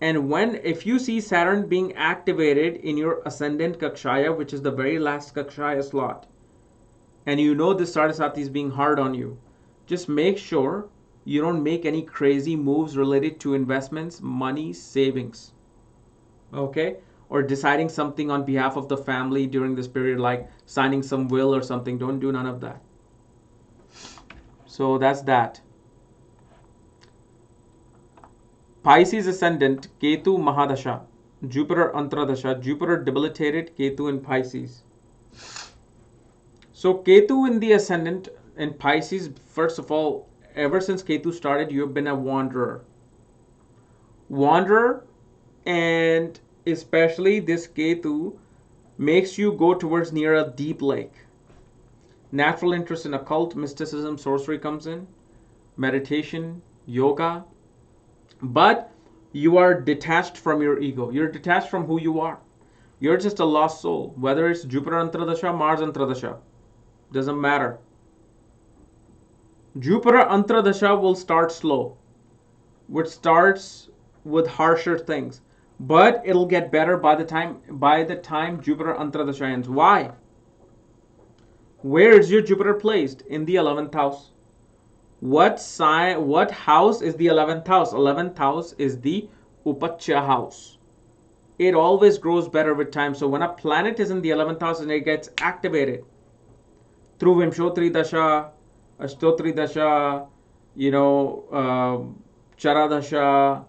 S1: And if you see Saturn being activated in your ascendant Kakshaya, which is the very last Kakshaya slot, and this Sadesati is being hard on you, just make sure you don't make any crazy moves related to investments, money, savings. Okay? Or deciding something on behalf of the family during this period, like signing some will or something. Don't do none of that. So that's that. Pisces ascendant, Ketu Mahadasha, Jupiter Antradasha, Jupiter debilitated, Ketu in Pisces. So Ketu in the ascendant in Pisces, first of all, ever since Ketu started, you've been a wanderer. And especially this Ketu makes you go towards near a deep lake. Natural interest in occult, mysticism, sorcery comes in, meditation, yoga. But you are detached from your ego. You're detached from who you are. You're just a lost soul. Whether it's Jupiter Antradasha, Mars Antradasha, doesn't matter. Jupiter Antradasha will start slow, which starts with harsher things, but it'll get better by the time Jupiter Antradasha ends. Why? Where is your Jupiter placed? In the 11th house. What house is the 11th house? 11th house is the Upachya house. It always grows better with time. So when a planet is in the 11th house and it gets activated through Vimshottari Dasha, Ashtotri Dasha, Chara Dasha,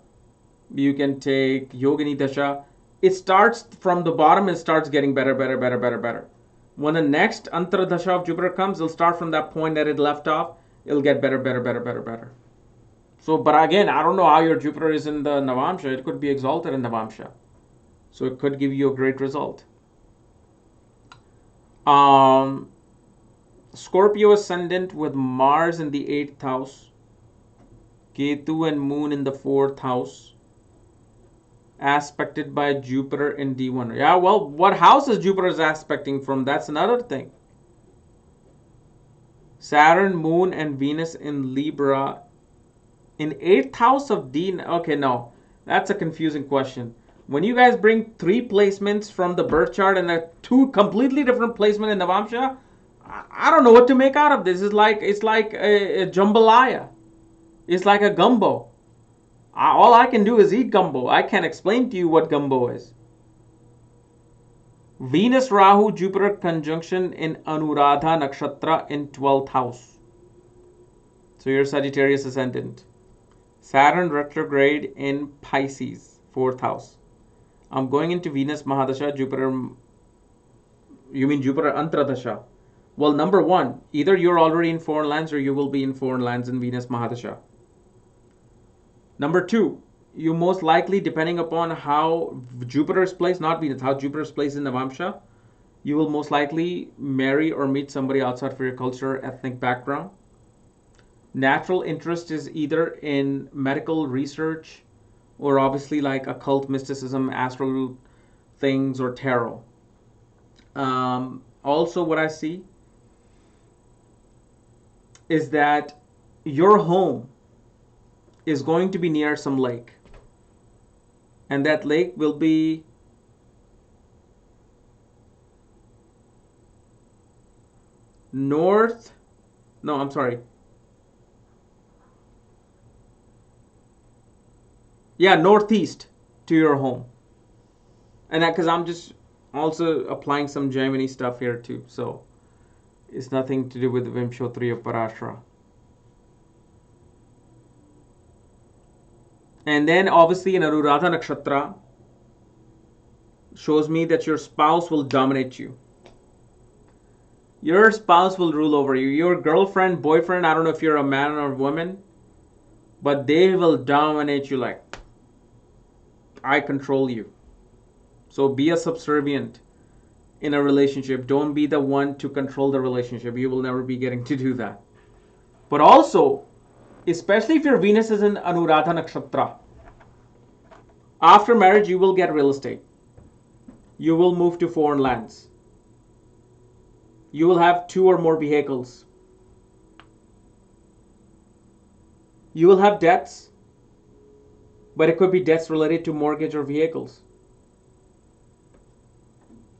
S1: you can take Yogini Dasha. It starts from the bottom and starts getting better. When the next Antara Dasha of Jupiter comes, it'll start from that point that it left off. It'll get better. So, but again, I don't know how your Jupiter is in the Navamsha. It could be exalted in Navamsha. So it could give you a great result. Scorpio ascendant with Mars in the 8th house. Ketu and Moon in the 4th house. Aspected by Jupiter in D1. Yeah, well, what house is Jupiter is aspecting from? That's another thing. Saturn, Moon, and Venus in Libra in 8th house of D. Okay, no, that's a confusing question. When you guys bring 3 placements from the birth chart and 2 completely different placements in Navamsha, I don't know what to make out of this. It's like a jambalaya. It's like a gumbo. All I can do is eat gumbo. I can't explain to you what gumbo is. Venus Rahu Jupiter conjunction in Anuradha Nakshatra in 12th house. So you're Sagittarius ascendant. Saturn retrograde in Pisces, 4th house. I'm going into Venus Mahadasha, Jupiter, You mean Jupiter Antradasha? Well, number one, either you're already in foreign lands or you will be in foreign lands in Venus Mahadasha. Number two, you most likely, depending upon how Jupiter's placed, not Venus, how Jupiter's placed in Navamsha, you will most likely marry or meet somebody outside of your culture, ethnic background. Natural interest is either in medical research or obviously like occult mysticism, astral things, or tarot. Also, what I see is that your home is going to be near some lake, and that lake will be north. No, I'm sorry. Yeah, northeast to your home. And because I'm just also applying some Gemini stuff here too, so it's nothing to do with the Vimshottari of Parashara. And then obviously in Anuradha Nakshatra shows me that your spouse will dominate you. Your spouse will rule over you. Your girlfriend, boyfriend, I don't know if you're a man or a woman, but they will dominate you like, I control you. So be a subservient in a relationship. Don't be the one to control the relationship. You will never be getting to do that. But also, especially if your Venus is in Anuradha Nakshatra, after marriage you will get real estate. You will move to foreign lands. You will have 2 or more vehicles. You will have debts, but it could be debts related to mortgage or vehicles.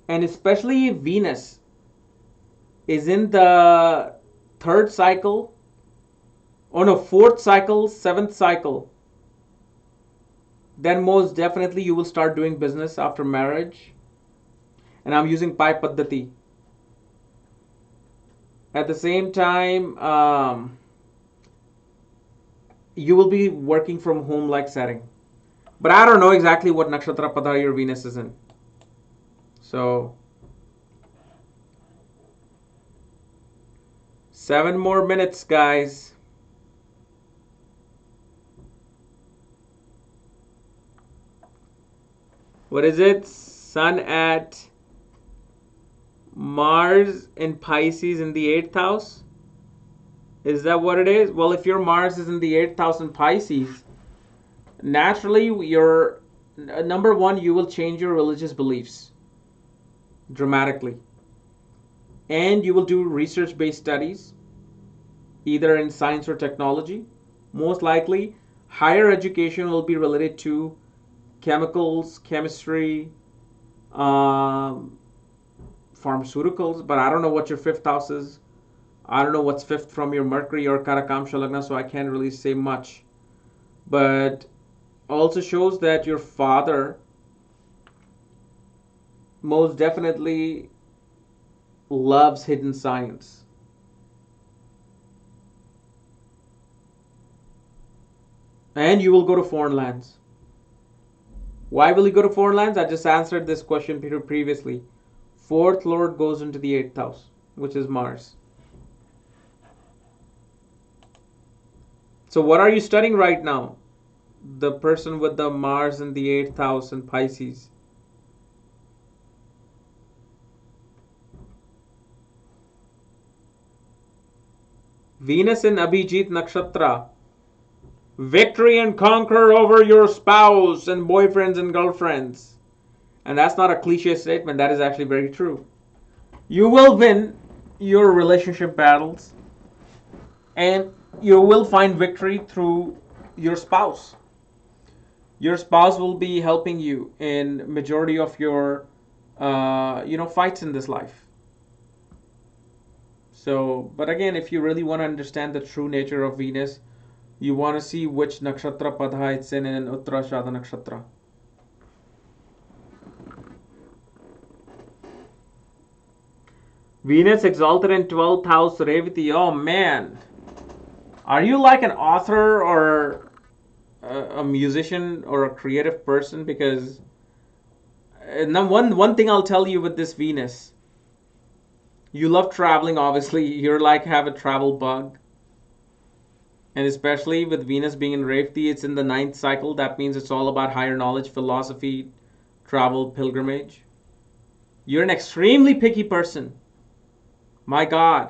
S1: And especially if Venus is in the 3rd cycle, or no, 4th cycle, 7th cycle, then most definitely you will start doing business after marriage. And I'm using Pi Paddhati. At the same time, you will be working from home like setting. But I don't know exactly what Nakshatra Pada your Venus is in. So 7 more minutes, guys. What is it? Sun at Mars in Pisces in the 8th house? Is that what it is? Well, if your Mars is in the 8th house in Pisces, naturally your number one, you will change your religious beliefs dramatically. And you will do research-based studies, either in science or technology. Most likely, higher education will be related to chemicals, chemistry, pharmaceuticals, but I don't know what your 5th house is. I don't know what's 5th from your Mercury or Karakamsha Lagna, so I can't really say much. But also shows that your father most definitely loves hidden science. And you will go to foreign lands. Why will you go to foreign lands? I just answered this question previously. 4th Lord goes into the 8th house, which is Mars. So what are you studying right now? The person with the Mars in the 8th house in Pisces. Venus in Abhijit Nakshatra. Victory and conquer over your spouse and boyfriends and girlfriends. And that's not a cliche statement. That is actually very true. You will win your relationship battles. And you will find victory through your spouse. Your spouse will be helping you in majority of your fights in this life. So, but again, if you really want to understand the true nature of Venus, you want to see which nakshatra padha it's in Uttarashadha nakshatra. Venus exalted in 12th house Revati. Oh man, are you like an author or a musician or a creative person? Because one thing I'll tell you with this Venus, You love traveling, obviously. You're like have a travel bug. And especially with Venus being in Revti, it's in the ninth cycle. That means it's all about higher knowledge, philosophy, travel, pilgrimage. You're an extremely picky person. My God.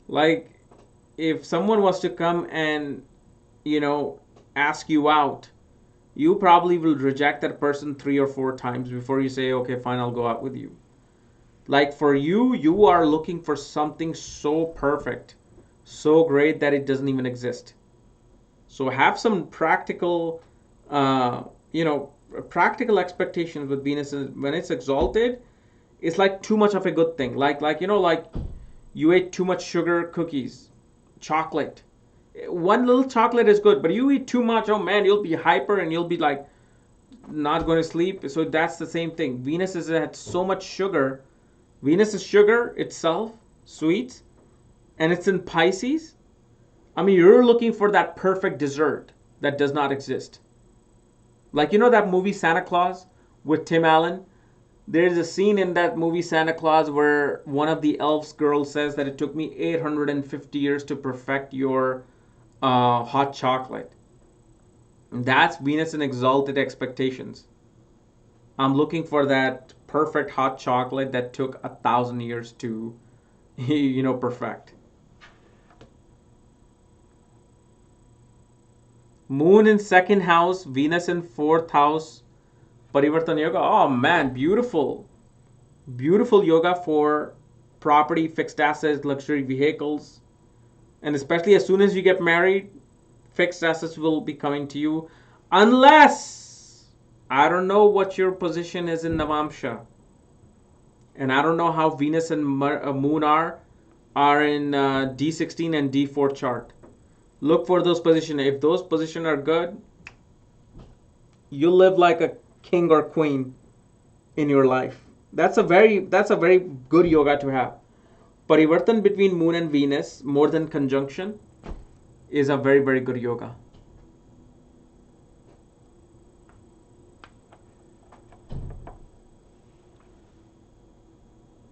S1: Like, if someone was to come and, you know, ask you out, you probably will reject that person 3 or 4 times before you say, okay, fine, I'll go out with you. Like, for you, you are looking for something so perfect, so great that it doesn't even exist. So have some practical, uh, you know, practical expectations with Venus. When it's exalted, it's like too much of a good thing. Like like you ate too much sugar cookies, chocolate. One little chocolate is good, but you eat too much, oh man, you'll be hyper and you'll be like not going to sleep. So that's the same thing. Venus is had so much sugar. Venus is sugar itself, sweet, and it's in Pisces. I mean, you're looking for that perfect dessert that does not exist. Like, you know that movie Santa Claus with Tim Allen? There's a scene in that movie Santa Claus where one of the elves girls says that it took me 850 years to perfect your hot chocolate. And that's Venus in exalted expectations. I'm looking for that perfect hot chocolate that took 1,000 years to, perfect. Moon in second house, Venus in fourth house, Parivartan Yoga. Oh man, beautiful. Beautiful yoga for property, fixed assets, luxury vehicles. And especially as soon as you get married, fixed assets will be coming to you. Unless, I don't know what your position is in Navamsha. And I don't know how Venus and Moon are in D16 and D4 chart. Look for those positions. If those positions are good, you live like a king or queen in your life. That's a very good yoga to have. Parivartan between Moon and Venus, more than conjunction, is a very, very good yoga.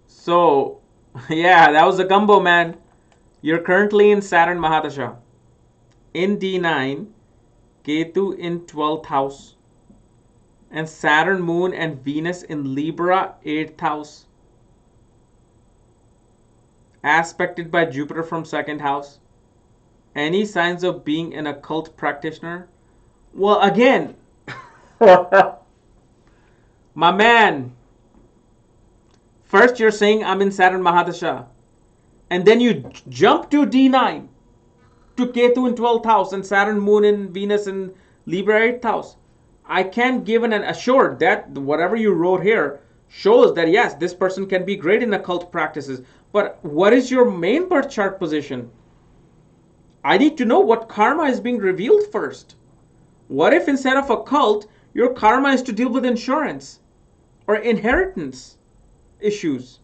S1: So, yeah, that was a gumbo, man. You're currently in Saturn Mahadasha. In D9, Ketu in 12th house, and Saturn, Moon, and Venus in Libra, 8th house. Aspected by Jupiter from 2nd house. Any signs of being an occult practitioner? Well, again, my man, first you're saying I'm in Saturn Mahadasha, and then you jump to D9, to Ketu in 12th house, and Saturn, Moon, and Venus in Libra 8th house. I can give an assured that whatever you wrote here shows that yes, this person can be great in occult practices. But what is your main birth chart position? I need to know what karma is being revealed first. What if instead of occult, your karma is to deal with insurance or inheritance issues?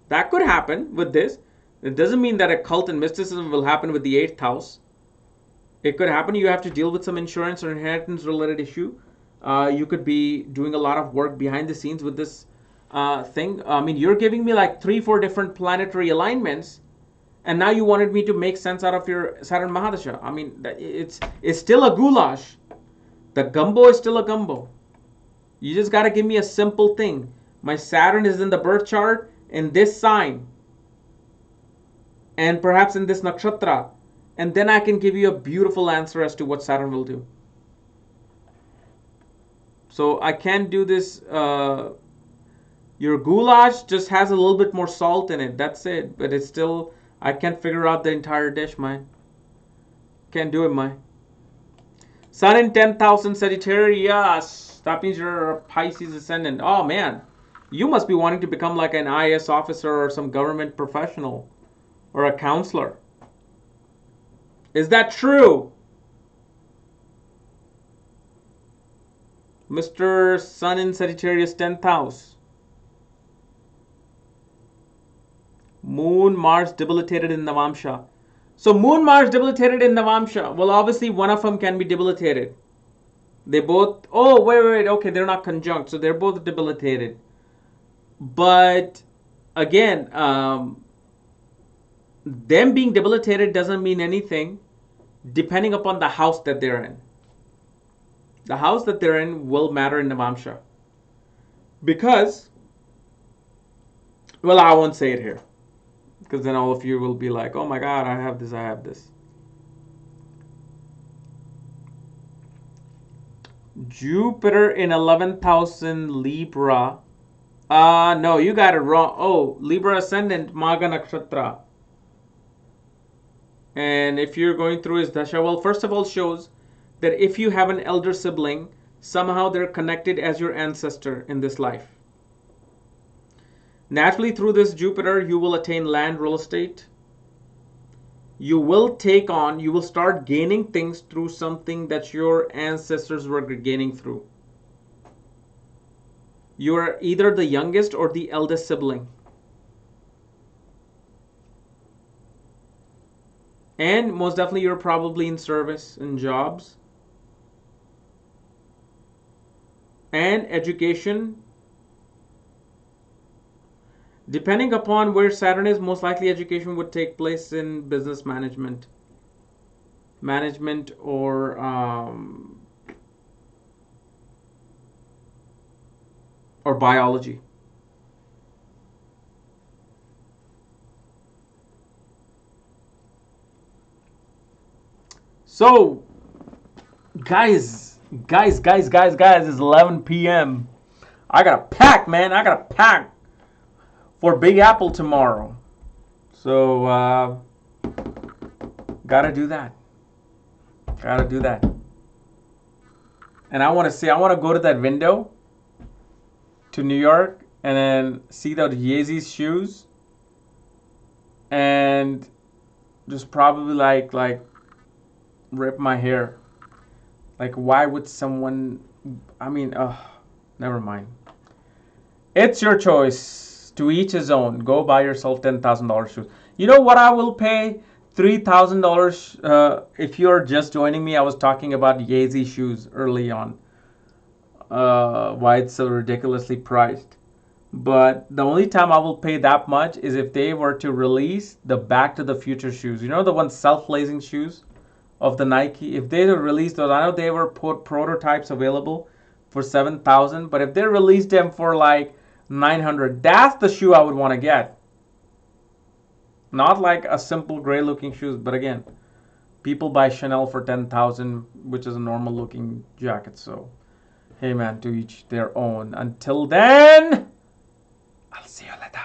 S1: That could happen with this. It doesn't mean that occult and mysticism will happen with the 8th house. It could happen you have to deal with some insurance or inheritance related issue. You could be doing a lot of work behind the scenes with this thing. I mean, you're giving me like 3, 4 different planetary alignments, and now you wanted me to make sense out of your Saturn Mahadasha. I mean, it's still a goulash. The gumbo is still a gumbo. You just got to give me a simple thing. My Saturn is in the birth chart in this sign, and perhaps in this nakshatra, and then I can give you a beautiful answer as to what Saturn will do. So I can't do this. Your goulash just has a little bit more salt in it. That's it. But it's still, I can't figure out the entire dish, man. Can't do it, man. Sun in 10,000 Sagittarius. That means you're a Pisces ascendant. Oh, man. You must be wanting to become like an IAS officer or some government professional or a counselor. Is that true? Mr. Sun in Sagittarius 10th house. Moon, Mars debilitated in Navamsha. So Moon, Mars debilitated in Navamsha. Well, obviously one of them can be debilitated. They both, oh, wait, okay, they're not conjunct, so they're both debilitated. But again, them being debilitated doesn't mean anything depending upon the house that they're in. The house that they're in will matter in Navamsha. Because, well, I won't say it here. Because then all of you will be like, oh my god, I have this, I have this. Jupiter in 11,000 Libra. No, you got it wrong. Oh, Libra ascendant, Maga Nakshatra. And if you're going through his Dasha, well, first of all, shows that if you have an elder sibling, somehow they're connected as your ancestor in this life. Naturally, through this Jupiter, you will attain land, real estate. You will start gaining things through something that your ancestors were gaining through. You are either the youngest or the eldest sibling. And most definitely, you're probably in service, in jobs. And education. Depending upon where Saturn is, most likely education would take place in business management. Or biology. So, guys, it's 11 p.m. I gotta pack, man. I gotta pack for Big Apple tomorrow. So, gotta do that. Gotta do that. And I want to go to that window to New York and then see the Yeezy shoes and just probably like rip my hair. Like, why would someone, I mean, never mind. It's your choice. To each his own. Go buy yourself $10,000 shoes. You know what I will pay? $3,000. If you're just joining me, I was talking about Yeezy shoes early on. Why it's so ridiculously priced. But the only time I will pay that much is if they were to release the Back to the Future shoes. You know the ones self-lacing shoes of the Nike? If they released those, I know they were prototypes available for 7,000, but if they released them for like 900, that's the shoe I would want to get. Not like a simple gray looking shoes, but again, people buy Chanel for 10,000, which is a normal looking jacket. So, hey man, to each their own. Until then, I'll see you later.